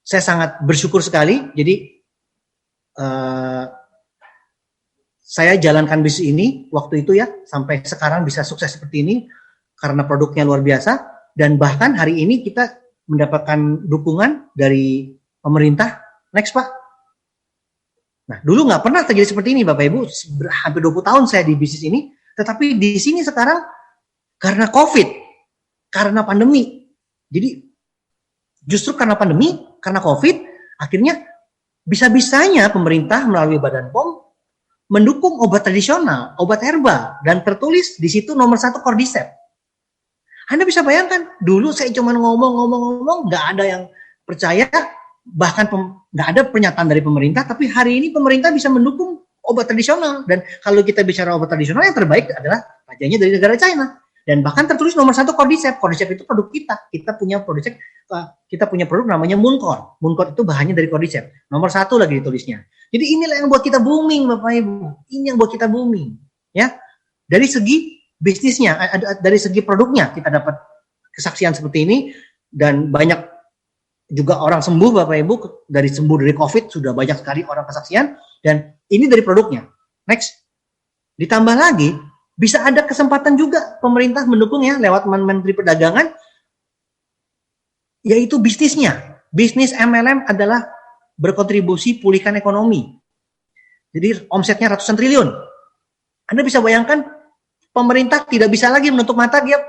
saya sangat bersyukur sekali. Jadi saya jalankan bisnis ini waktu itu ya, sampai sekarang bisa sukses seperti ini karena produknya luar biasa, dan bahkan hari ini kita mendapatkan dukungan dari pemerintah. Next Pak. Nah, dulu nggak pernah terjadi seperti ini Bapak Ibu, hampir 20 tahun saya di bisnis ini, tetapi di sini sekarang karena COVID, karena pandemi. Jadi justru karena pandemi, karena COVID, akhirnya bisa-bisanya pemerintah melalui Badan POM mendukung obat tradisional, obat herbal, dan tertulis di situ nomor 1 Cordyceps. Anda bisa bayangkan, dulu saya cuma ngomong, nggak ada yang percaya, bahkan nggak ada pernyataan dari pemerintah, tapi hari ini pemerintah bisa mendukung obat tradisional. Dan kalau kita bicara obat tradisional, yang terbaik adalah rajanya dari negara China. Dan bahkan tertulis nomor 1 Cordyceps. Cordyceps itu produk kita. Kita punya produk namanya Mooncor. Mooncor itu bahannya dari Cordyceps. Nomor 1 lagi ditulisnya. Jadi inilah yang buat kita booming, Bapak Ibu. Ini yang buat kita booming. Ya, dari segi bisnisnya, dari segi produknya kita dapat kesaksian seperti ini, dan banyak juga orang sembuh Bapak Ibu, sembuh dari COVID, sudah banyak sekali orang kesaksian, dan ini dari produknya. Next. Ditambah lagi, bisa ada kesempatan juga pemerintah mendukung ya lewat Menteri Perdagangan, yaitu bisnisnya. Bisnis MLM adalah berkontribusi pulihkan ekonomi. Jadi omsetnya ratusan triliun. Anda bisa bayangkan, pemerintah tidak bisa lagi menutup mata, dia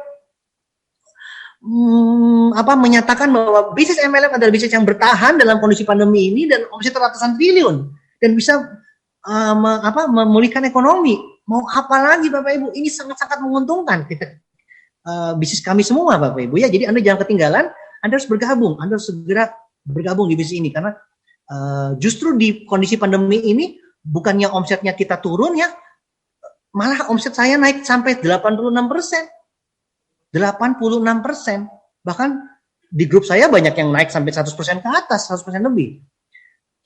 menyatakan bahwa bisnis MLM adalah bisnis yang bertahan dalam kondisi pandemi ini dan omset ratusan triliun dan bisa memulihkan ekonomi. Mau apa lagi Bapak Ibu? Ini sangat-sangat menguntungkan bisnis kami semua Bapak Ibu ya. Jadi Anda jangan ketinggalan, Anda harus bergabung, Anda harus segera bergabung di bisnis ini, karena justru di kondisi pandemi ini bukannya omsetnya kita turun ya, malah omset saya naik sampai 86%. 86%. Bahkan di grup saya banyak yang naik sampai 100% ke atas, 100% lebih.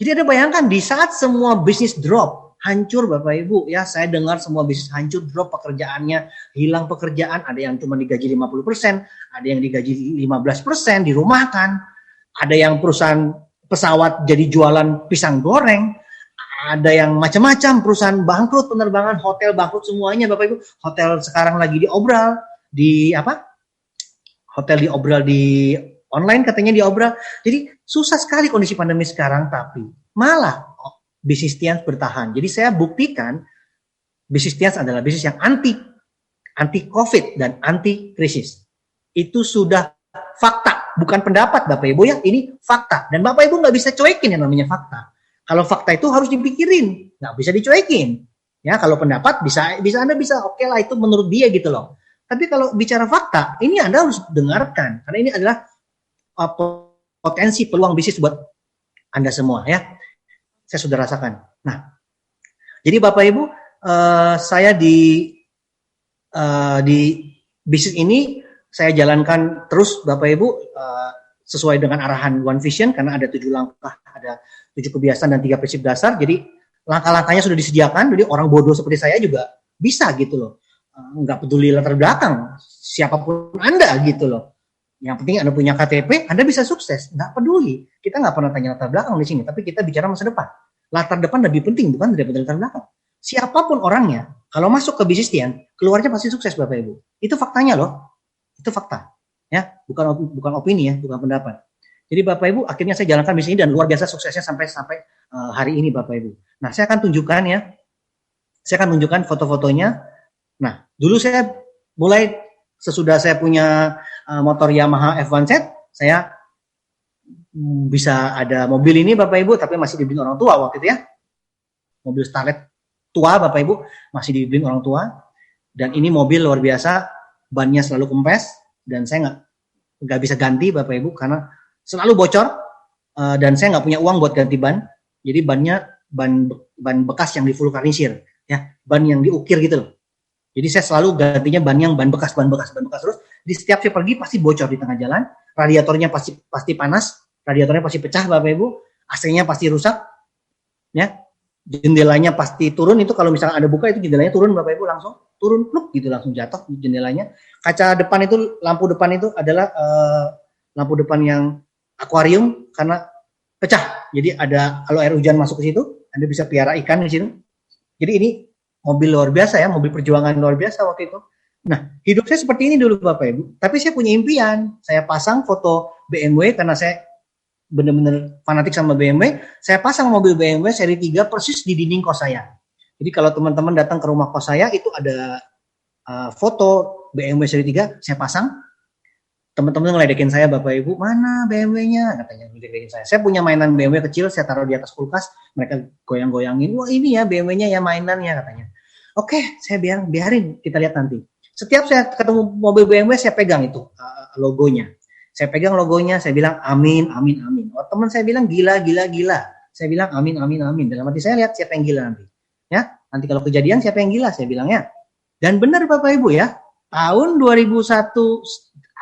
Jadi Anda bayangkan, di saat semua bisnis drop, hancur Bapak Ibu, ya saya dengar semua bisnis hancur, drop pekerjaannya, hilang pekerjaan, ada yang cuma digaji 50%, ada yang digaji 15%, dirumahkan, ada yang perusahaan pesawat jadi jualan pisang goreng, ada yang macam-macam, perusahaan bangkrut, penerbangan, hotel bangkrut semuanya Bapak Ibu. Hotel sekarang lagi diobral, hotel diobral di online, katanya diobral. Jadi susah sekali kondisi pandemi sekarang, tapi malah bisnis Tians bertahan. Jadi saya buktikan bisnis Tians adalah bisnis yang anti COVID dan anti krisis. Itu sudah fakta, bukan pendapat Bapak Ibu ya, ini fakta. Dan Bapak Ibu nggak bisa cuekin yang namanya fakta. Kalau fakta itu harus dipikirin, nggak bisa dicuekin. Ya, kalau pendapat bisa Anda bisa oke lah, itu menurut dia gitu loh. Tapi kalau bicara fakta, ini Anda harus dengarkan, karena ini adalah potensi peluang bisnis buat Anda semua ya. Saya sudah rasakan. Nah, jadi Bapak Ibu, saya di bisnis ini saya jalankan terus Bapak Ibu, sesuai dengan arahan One Vision, karena ada 7 langkah, ada 7 kebiasaan dan 3 prinsip dasar. Jadi langkah-langkahnya sudah disediakan, jadi orang bodoh seperti saya juga bisa gitu loh. Nggak peduli latar belakang siapapun Anda gitu loh. Yang penting Anda punya KTP, Anda bisa sukses. Nggak peduli. Kita nggak pernah tanya latar belakang di sini, tapi kita bicara masa depan. Latar depan lebih penting bukan daripada latar belakang. Siapapun orangnya, kalau masuk ke bisnis Tian, keluarnya pasti sukses Bapak Ibu. Itu faktanya loh. Itu fakta. Ya, bukan opini ya, bukan pendapat. Jadi Bapak Ibu, akhirnya saya jalankan bisnis ini dan luar biasa suksesnya sampai hari ini Bapak Ibu. Nah, saya akan tunjukkan ya. Saya akan tunjukkan foto-fotonya. Nah, dulu saya mulai sesudah saya punya motor Yamaha F1Z, saya bisa ada mobil ini Bapak Ibu, tapi masih dibeli orang tua waktu itu ya. Mobil Starlet tua Bapak Ibu, masih dibeli orang tua. Dan ini mobil luar biasa, bannya selalu kempes, dan saya nggak bisa ganti Bapak Ibu karena selalu bocor, dan saya nggak punya uang buat ganti ban. Jadi bannya ban bekas yang divulkanisir, ya, ban yang diukir gitu loh. Jadi saya selalu gantinya ban bekas terus. Di setiap saya pergi pasti bocor di tengah jalan, radiatornya pasti panas, radiatornya pasti pecah Bapak Ibu, AC-nya pasti rusak, ya, jendelanya pasti turun. Itu kalau misalnya ada buka, itu jendelanya turun Bapak Ibu, langsung turun pluk gitu, langsung jatuh jendelanya. Kaca depan itu, lampu depan itu adalah lampu depan yang akuarium, karena pecah. Jadi ada kalau air hujan masuk ke situ, Anda bisa piara ikan di situ. Jadi ini mobil luar biasa ya, mobil perjuangan luar biasa waktu itu. Nah, hidup saya seperti ini dulu Bapak Ibu. Tapi saya punya impian. Saya pasang foto BMW karena saya benar-benar fanatik sama BMW. Saya pasang mobil BMW seri 3 persis di dinding kos saya. Jadi kalau teman-teman datang ke rumah kos saya, itu ada foto BMW seri 3, saya pasang. Teman-teman ngeledekin saya, Bapak Ibu, mana BMW-nya? Katanya ngeledekin saya. Saya punya mainan BMW kecil, saya taruh di atas kulkas, mereka goyang-goyangin, wah ini ya BMW-nya ya mainannya katanya. Oke, saya biarin, kita lihat nanti. Setiap saya ketemu mobil BMW, saya pegang itu logonya. Saya pegang logonya, saya bilang amin, amin, amin. Oh, teman saya bilang gila, gila, gila. Saya bilang amin, amin, amin. Dalam hati saya lihat siapa yang gila nanti. Ya, nanti kalau kejadian siapa yang gila, saya bilangnya. Dan benar Bapak Ibu ya, tahun 2001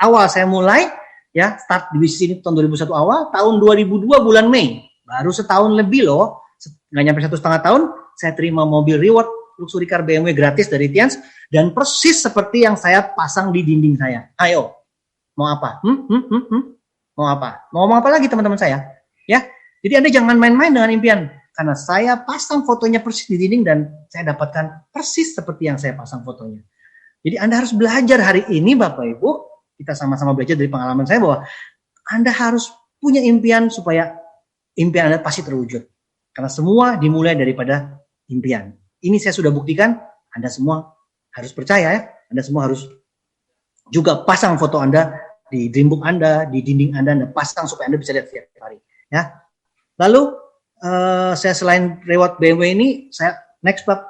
awal saya mulai ya start di bisnis ini tahun 2001 awal, tahun 2002 bulan Mei, baru setahun lebih loh, nggak nyampe 1,5 tahun, saya terima mobil reward luxury car BMW gratis dari Tians dan persis seperti yang saya pasang di dinding saya. Ayo, mau apa? Mau apa? Mau ngomong apa lagi teman-teman saya? Ya, jadi Anda jangan main-main dengan impian. Karena saya pasang fotonya persis di dinding dan saya dapatkan persis seperti yang saya pasang fotonya. Jadi Anda harus belajar hari ini Bapak Ibu, kita sama-sama belajar dari pengalaman saya bahwa Anda harus punya impian supaya impian Anda pasti terwujud. Karena semua dimulai daripada impian. Ini saya sudah buktikan, Anda semua harus percaya ya, Anda semua harus juga pasang foto Anda di dreambook Anda, di dinding Anda pasang supaya Anda bisa lihat setiap hari. Ya. Lalu saya selain lewat BMW ini, saya next Pak.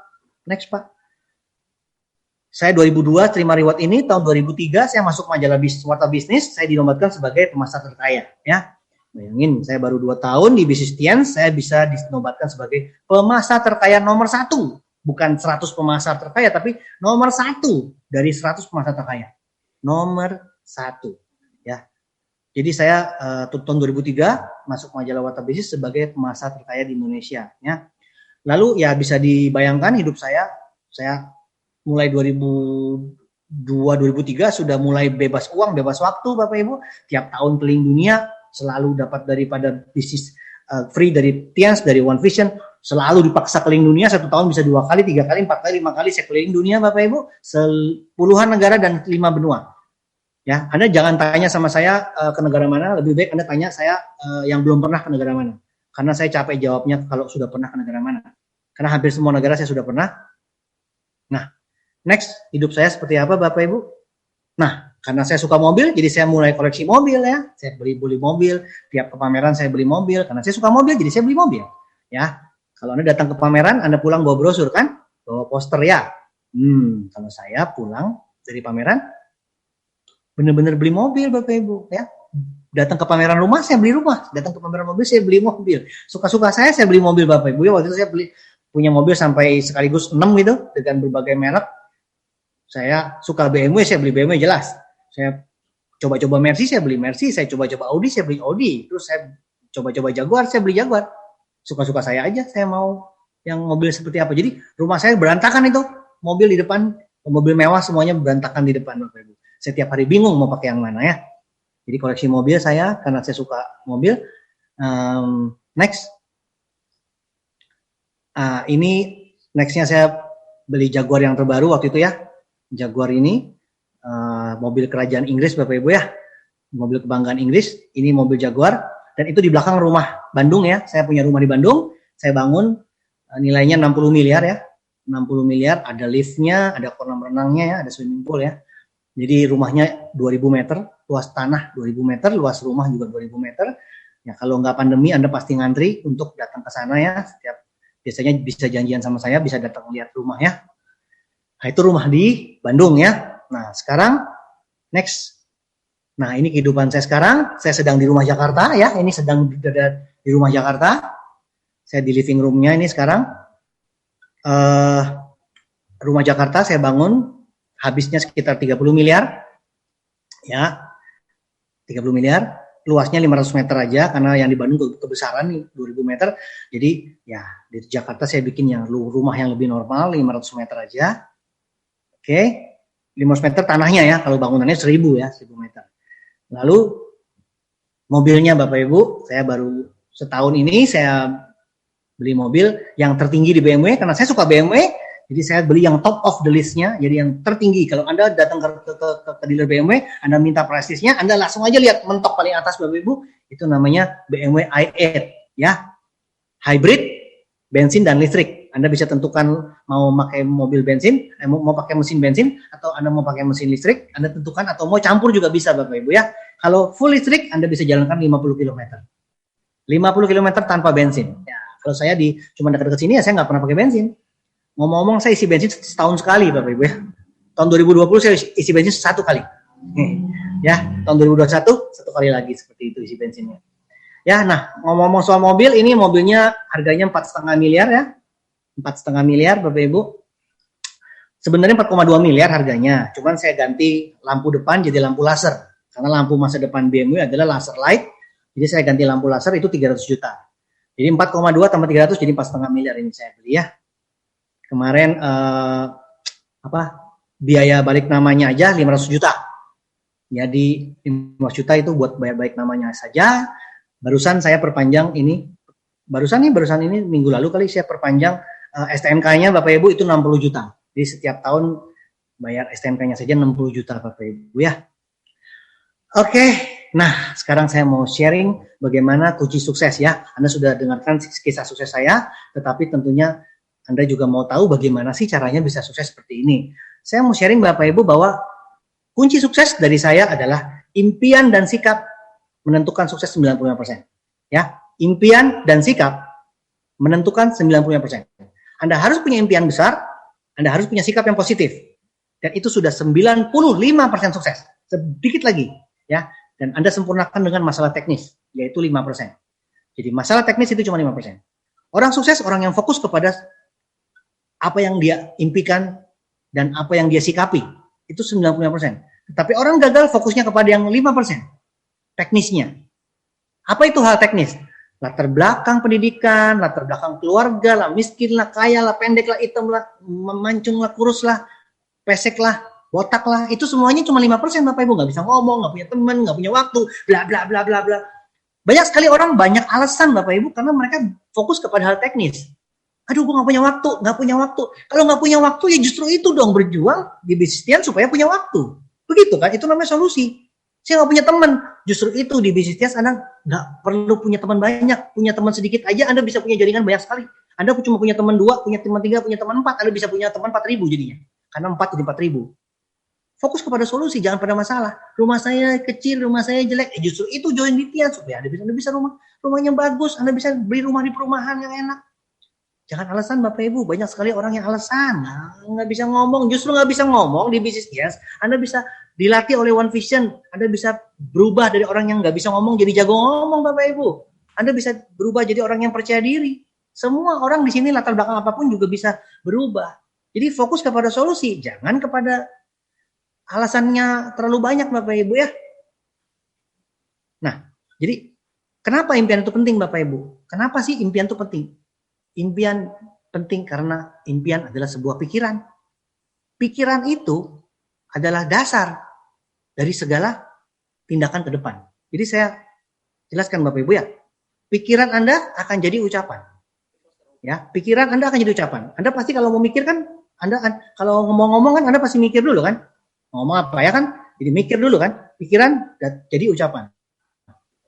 Saya 2002 terima reward ini, tahun 2003 saya masuk majalah Warta Bisnis, saya dinobatkan sebagai pemasar terkaya. Ya, bayangin saya baru 2 tahun di bisnis Tians, saya bisa dinobatkan sebagai pemasar terkaya nomor 1, bukan 100 pemasar terkaya, tapi nomor 1 dari 100 pemasar terkaya, nomor 1. Ya. Jadi saya tahun 2003 masuk majalah Warta Bisnis sebagai pemasar terkaya di Indonesia. Ya. Lalu ya bisa dibayangkan hidup saya mulai 2002-2003 sudah mulai bebas uang, bebas waktu Bapak Ibu. Tiap tahun keliling dunia selalu dapat daripada bisnis free dari Tians, dari One Vision. Selalu dipaksa keliling dunia, 1 tahun bisa 2 kali, 3 kali, 4 kali, 5 kali saya keliling dunia Bapak Ibu. Puluhan negara dan 5 benua. Ya, Anda jangan tanya sama saya ke negara mana, lebih baik Anda tanya saya yang belum pernah ke negara mana. Karena saya capek jawabnya kalau sudah pernah ke negara mana. Karena hampir semua negara saya sudah pernah. Nah, next, hidup saya seperti apa Bapak Ibu? Nah, karena saya suka mobil, jadi saya mulai koleksi mobil ya. Saya beli mobil, tiap ke pameran saya beli mobil. Karena saya suka mobil, jadi saya beli mobil. Ya, kalau Anda datang ke pameran, Anda pulang bawa brosur kan? Bawa poster ya. Kalau saya pulang dari pameran, benar-benar beli mobil Bapak Ibu ya. Datang ke pameran rumah saya beli rumah, datang ke pameran mobil saya beli mobil. Suka-suka saya beli mobil Bapak Ibu ya. Waktu itu saya punya mobil sampai sekaligus 6 gitu dengan berbagai merek. Saya suka BMW, saya beli BMW jelas. Saya coba-coba Mercy, saya beli Mercy. Saya coba-coba Audi, saya beli Audi. Terus saya coba-coba Jaguar, saya beli Jaguar. Suka-suka saya aja, saya mau yang mobil seperti apa. Jadi rumah saya berantakan itu, mobil di depan, mobil mewah semuanya berantakan di depan Bapak Ibu. Saya tiap hari bingung mau pakai yang mana ya. Jadi koleksi mobil saya karena saya suka mobil. Next, ini nextnya saya beli Jaguar yang terbaru waktu itu ya. Jaguar ini mobil kerajaan Inggris Bapak Ibu ya. Mobil kebanggaan Inggris. Ini mobil Jaguar dan itu di belakang rumah Bandung ya. Saya punya rumah di Bandung. Saya bangun nilainya 60 miliar ya. 60 miliar, ada liftnya, ada kolam renangnya ya, ada swimming pool ya. Jadi rumahnya 2000 meter, luas tanah 2000 meter, luas rumah juga 2000 meter. Ya kalau nggak pandemi Anda pasti ngantri untuk datang ke sana ya. Biasanya bisa janjian sama saya, bisa datang lihat rumah ya. Nah itu rumah di Bandung ya. Nah sekarang next. Nah ini kehidupan saya sekarang. Saya sedang di rumah Jakarta ya. Ini sedang di rumah Jakarta. Saya di living roomnya ini sekarang. Rumah Jakarta saya bangun. Habisnya sekitar 30 miliar. Ya, 30 miliar. Luasnya 500 meter aja, karena yang di Bandung kebesaran nih, 2000 meter. Jadi, ya, di Jakarta saya bikin yang rumah yang lebih normal, 500 meter aja. Oke, 500 meter tanahnya ya, kalau bangunannya 1000 ya, 1000 meter. Lalu, mobilnya Bapak Ibu, saya baru setahun ini saya beli mobil yang tertinggi di BMW karena saya suka BMW. Jadi saya beli yang top of the list-nya, jadi yang tertinggi. Kalau Anda datang ke dealer BMW, Anda minta price list-nya, Anda langsung aja lihat mentok paling atas Bapak Ibu, itu namanya BMW i8 ya. Hybrid, bensin dan listrik. Anda bisa tentukan mau pakai mobil bensin, mau pakai mesin bensin, atau Anda mau pakai mesin listrik, Anda tentukan, atau mau campur juga bisa Bapak Ibu ya. Kalau full listrik, Anda bisa jalankan 50 km. 50 km tanpa bensin. Ya, kalau saya cuma dekat-dekat sini ya saya nggak pernah pakai bensin. Ngomong-ngomong saya isi bensin setahun sekali Bapak Ibu ya. Tahun 2020 saya isi bensin 1 kali. Ya, tahun 2021 1 kali lagi seperti itu isi bensinnya. Ya, nah ngomong-ngomong soal mobil, ini mobilnya harganya 4,5 miliar ya. 4,5 miliar Bapak Ibu. Sebenarnya 4,2 miliar harganya. Cuman saya ganti lampu depan jadi lampu laser. Karena lampu masa depan BMW adalah laser light. Jadi saya ganti lampu laser itu 300 juta. Jadi 4,2 tambah 300 jadi 4,5 miliar ini saya beli ya. Kemarin biaya balik namanya aja 500 juta. Jadi 500 juta itu buat bayar balik namanya saja. Barusan saya perpanjang ini. Barusan ini minggu lalu kali saya perpanjang STNK-nya Bapak Ibu itu 60 juta. Jadi setiap tahun bayar STNK-nya saja 60 juta Bapak Ibu ya. Oke, nah sekarang saya mau sharing bagaimana kunci sukses ya. Anda sudah dengarkan kisah sukses saya, tetapi tentunya Anda juga mau tahu bagaimana sih caranya bisa sukses seperti ini. Saya mau sharing Bapak Ibu bahwa kunci sukses dari saya adalah impian dan sikap menentukan sukses 95%. Ya, impian dan sikap menentukan 95%. Anda harus punya impian besar, Anda harus punya sikap yang positif. Dan itu sudah 95% sukses. Sedikit lagi, ya. Dan Anda sempurnakan dengan masalah teknis, yaitu 5%. Jadi masalah teknis itu cuma 5%. Orang sukses, orang yang fokus kepada apa yang dia impikan dan apa yang dia sikapi, itu 95%. Tetapi orang gagal fokusnya kepada yang 5%, teknisnya. Apa itu hal teknis? Latar belakang pendidikan, latar belakang keluarga lah, miskin lah, kaya lah, pendek lah, hitam lah, memancung lah, kurus lah, pesek lah, botak lah, itu semuanya cuma 5% Bapak Ibu. Nggak bisa ngomong, nggak punya teman, nggak punya waktu, bla bla bla bla bla. Banyak sekali orang banyak alasan Bapak Ibu karena mereka fokus kepada hal teknis. Aduh, gue nggak punya waktu. Kalau nggak punya waktu ya justru itu dong, berjuang di bisnis supaya punya waktu. Begitu kan? Itu namanya solusi. Saya nggak punya teman, justru itu di bisnis Anda nggak perlu punya teman banyak, punya teman sedikit aja Anda bisa punya jaringan banyak sekali. Anda cuma punya teman 2, punya teman 3, punya teman 4, Anda bisa punya teman 4.000 jadinya. Karena 4 jadi 4.000. Fokus kepada solusi, jangan pada masalah. Rumah saya kecil, rumah saya jelek, justru itu join Ditya supaya Anda bisa rumahnya bagus, Anda bisa beli rumah di perumahan yang enak. Jangan alasan Bapak Ibu, banyak sekali orang yang alasan, nggak bisa ngomong, justru nggak bisa ngomong di bisnis yes. Anda bisa dilatih oleh One Vision, Anda bisa berubah dari orang yang nggak bisa ngomong jadi jago ngomong Bapak Ibu. Anda bisa berubah jadi orang yang percaya diri. Semua orang di sini latar belakang apapun juga bisa berubah. Jadi fokus kepada solusi, jangan kepada alasannya terlalu banyak Bapak Ibu ya. Nah, jadi kenapa impian itu penting Bapak Ibu? Kenapa sih impian itu penting? Impian penting karena impian adalah sebuah pikiran. Pikiran itu adalah dasar dari segala tindakan ke depan. Jadi saya jelaskan Bapak Ibu ya. Pikiran Anda akan jadi ucapan. Ya, pikiran Anda akan jadi ucapan. Anda pasti kalau mau mikir kan, Anda kalau ngomong-ngomong kan Anda pasti mikir dulu kan? Ngomong apa ya kan? Jadi mikir dulu kan? Pikiran jadi ucapan.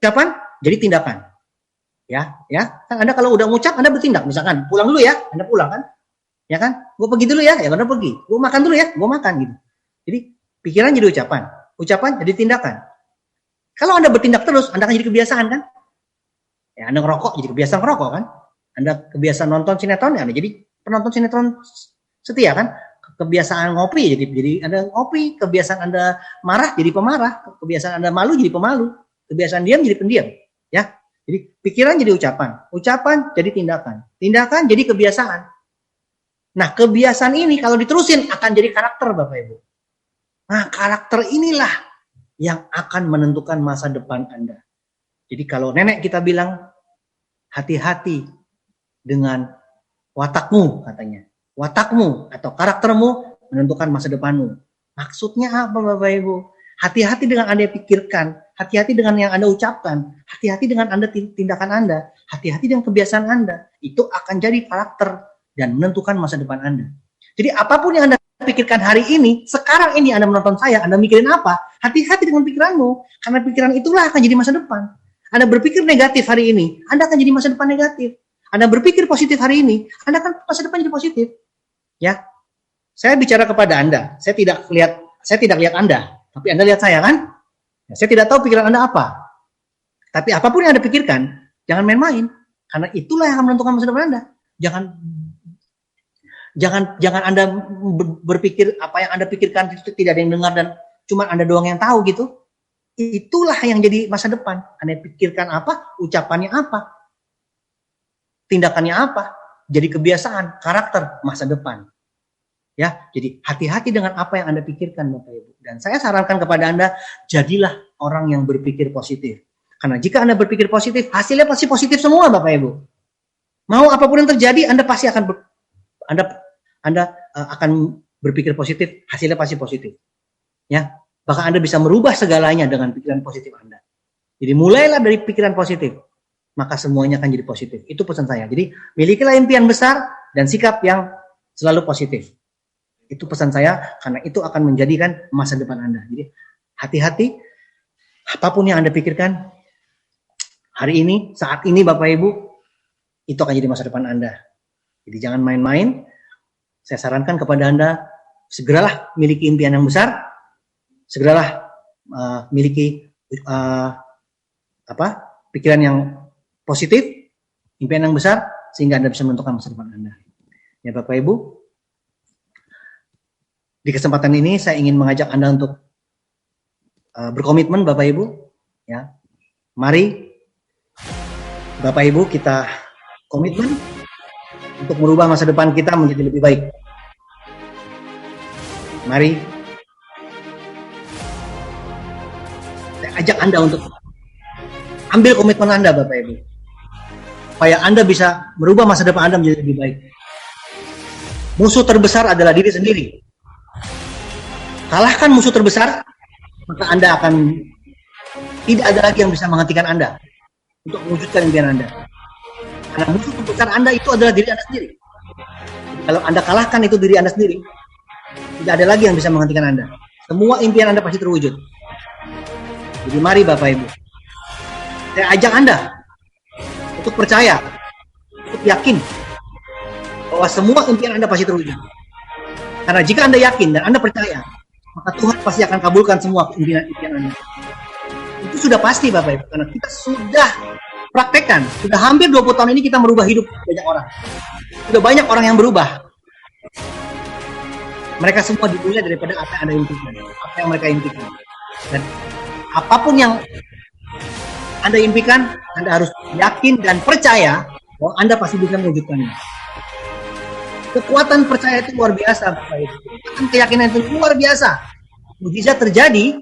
Ucapan jadi tindakan. Ya. Kan Anda kalau udah ngucap, Anda bertindak. Misalkan, pulang dulu ya, Anda pulang kan? Ya kan? Gue pergi dulu ya Anda pergi. Gue makan dulu ya, gue makan gitu. Jadi, pikiran jadi ucapan. Ucapan jadi tindakan. Kalau Anda bertindak terus, Anda akan jadi kebiasaan kan? Ya, Anda ngerokok, jadi kebiasaan ngerokok kan? Anda kebiasaan nonton sinetron, ya Anda jadi penonton sinetron setia kan? Kebiasaan ngopi, jadi Anda ngopi. Kebiasaan Anda marah, jadi pemarah. Kebiasaan Anda malu, jadi pemalu. Kebiasaan diam, jadi pendiam. Ya. Jadi pikiran jadi ucapan jadi tindakan jadi kebiasaan. Nah, kebiasaan ini kalau diterusin akan jadi karakter Bapak Ibu. Nah, karakter inilah yang akan menentukan masa depan Anda. Jadi kalau nenek kita bilang hati-hati dengan watakmu katanya. Watakmu atau karaktermu menentukan masa depanmu. Maksudnya apa Bapak Ibu? Hati-hati dengan Anda pikirkan hati-hati dengan yang Anda ucapkan, hati-hati dengan tindakan Anda, hati-hati dengan kebiasaan Anda. Itu akan jadi karakter dan menentukan masa depan Anda. Jadi apapun yang Anda pikirkan hari ini, sekarang ini Anda menonton saya, Anda mikirin apa? Hati-hati dengan pikiranmu, karena pikiran itulah akan jadi masa depan. Anda berpikir negatif hari ini, Anda akan jadi masa depan negatif. Anda berpikir positif hari ini, Anda akan masa depan jadi positif. Ya, saya bicara kepada Anda, saya tidak lihat Anda, tapi Anda lihat saya kan? Ya, saya tidak tahu pikiran Anda apa. Tapi apapun yang Anda pikirkan, jangan main-main, karena itulah yang akan menentukan masa depan Anda. Jangan Anda berpikir apa yang Anda pikirkan itu tidak ada yang dengar dan cuma Anda doang yang tahu gitu. Itulah yang jadi masa depan. Anda pikirkan apa, ucapannya apa, tindakannya apa, jadi kebiasaan, karakter, masa depan. Ya, jadi hati-hati dengan apa yang Anda pikirkan, Bapak Ibu. Dan saya sarankan kepada Anda, jadilah orang yang berpikir positif. Karena jika Anda berpikir positif, hasilnya pasti positif semua, Bapak Ibu. Mau apapun yang terjadi, Anda pasti akan akan berpikir positif, hasilnya pasti positif. Ya, bahkan Anda bisa merubah segalanya dengan pikiran positif Anda. Jadi mulailah dari pikiran positif, maka semuanya akan jadi positif. Itu pesan saya. Jadi milikilah impian besar dan sikap yang selalu positif. Itu pesan saya, karena itu akan menjadikan masa depan Anda. Jadi hati-hati, apapun yang Anda pikirkan hari ini, saat ini Bapak Ibu, itu akan jadi masa depan Anda. Jadi jangan main-main. Saya sarankan kepada Anda, segeralah miliki impian yang besar, segeralah miliki pikiran yang positif, impian yang besar, sehingga Anda bisa menentukan masa depan Anda. Ya Bapak Ibu, di kesempatan ini saya ingin mengajak Anda untuk berkomitmen Bapak Ibu. Ya, mari Bapak Ibu kita komitmen untuk merubah masa depan kita menjadi lebih baik. Mari saya ajak Anda untuk ambil komitmen Anda, Bapak Ibu, supaya Anda bisa merubah masa depan Anda menjadi lebih baik. Musuh terbesar adalah diri sendiri. Kalahkan musuh terbesar, maka Anda akan tidak ada lagi yang bisa menghentikan Anda untuk mewujudkan impian Anda. Karena musuh terbesar Anda itu adalah diri Anda sendiri. Kalau Anda kalahkan itu diri Anda sendiri, tidak ada lagi yang bisa menghentikan Anda. Semua impian Anda pasti terwujud. Jadi mari Bapak Ibu, saya ajak Anda untuk percaya, untuk yakin bahwa semua impian Anda pasti terwujud. Karena jika Anda yakin dan Anda percaya, maka Tuhan pasti akan kabulkan semua impian-impian Anda. Itu sudah pasti Bapak Ibu, karena kita sudah praktekkan. Sudah hampir 20 tahun ini kita merubah hidup banyak orang. Sudah banyak orang yang berubah. Mereka semua dimulai daripada apa yang Anda impikan, apa yang mereka impikan. Dan apapun yang Anda impikan, Anda harus yakin dan percaya bahwa Anda pasti bisa mewujudkannya. Kekuatan percaya itu luar biasa, Bapak Ibu. Kekuatan keyakinan itu luar biasa. Mujizat terjadi,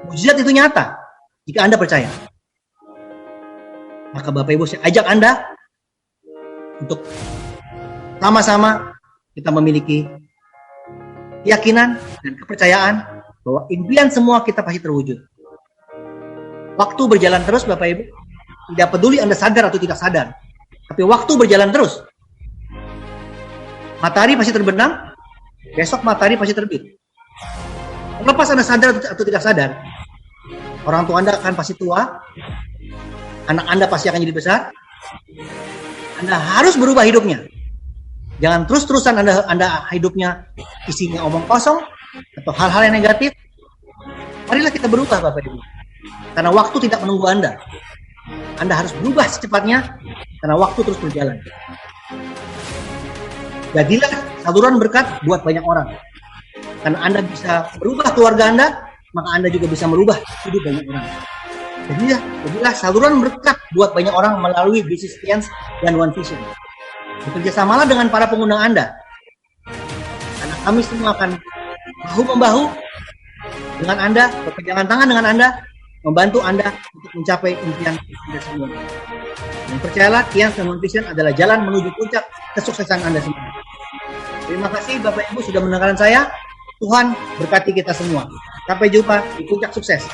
mujizat itu nyata jika Anda percaya. Maka Bapak Ibu, saya ajak Anda untuk sama-sama kita memiliki keyakinan dan kepercayaan bahwa impian semua kita pasti terwujud. Waktu berjalan terus Bapak Ibu, tidak peduli Anda sadar atau tidak sadar, tapi waktu berjalan terus. Matahari pasti terbenam, besok matahari pasti terbit. Lepas Anda sadar atau tidak sadar, orang tua Anda akan pasti tua, anak Anda pasti akan jadi besar. Anda harus berubah hidupnya. Jangan terus-terusan Anda hidupnya isinya omong kosong atau hal-hal yang negatif. Marilah kita berubah Bapak Ibu. Karena waktu tidak menunggu Anda. Anda harus berubah secepatnya karena waktu terus berjalan. Jadilah saluran berkat buat banyak orang. Karena Anda bisa berubah keluarga Anda, maka Anda juga bisa merubah hidup banyak orang. Jadilah saluran berkat buat banyak orang melalui Business Alliance dan One Vision. Bekerjasamalah dengan para pengguna Anda. Karena kami semua akan bahu-membahu dengan Anda, berpegangan tangan dengan Anda, membantu Anda untuk mencapai impian Anda semua. Dan percayalah, Alliance dan One Vision adalah jalan menuju puncak kesuksesan Anda semua. Terima kasih Bapak Ibu sudah mendengarkan saya. Tuhan berkati kita semua. Sampai jumpa di puncak sukses.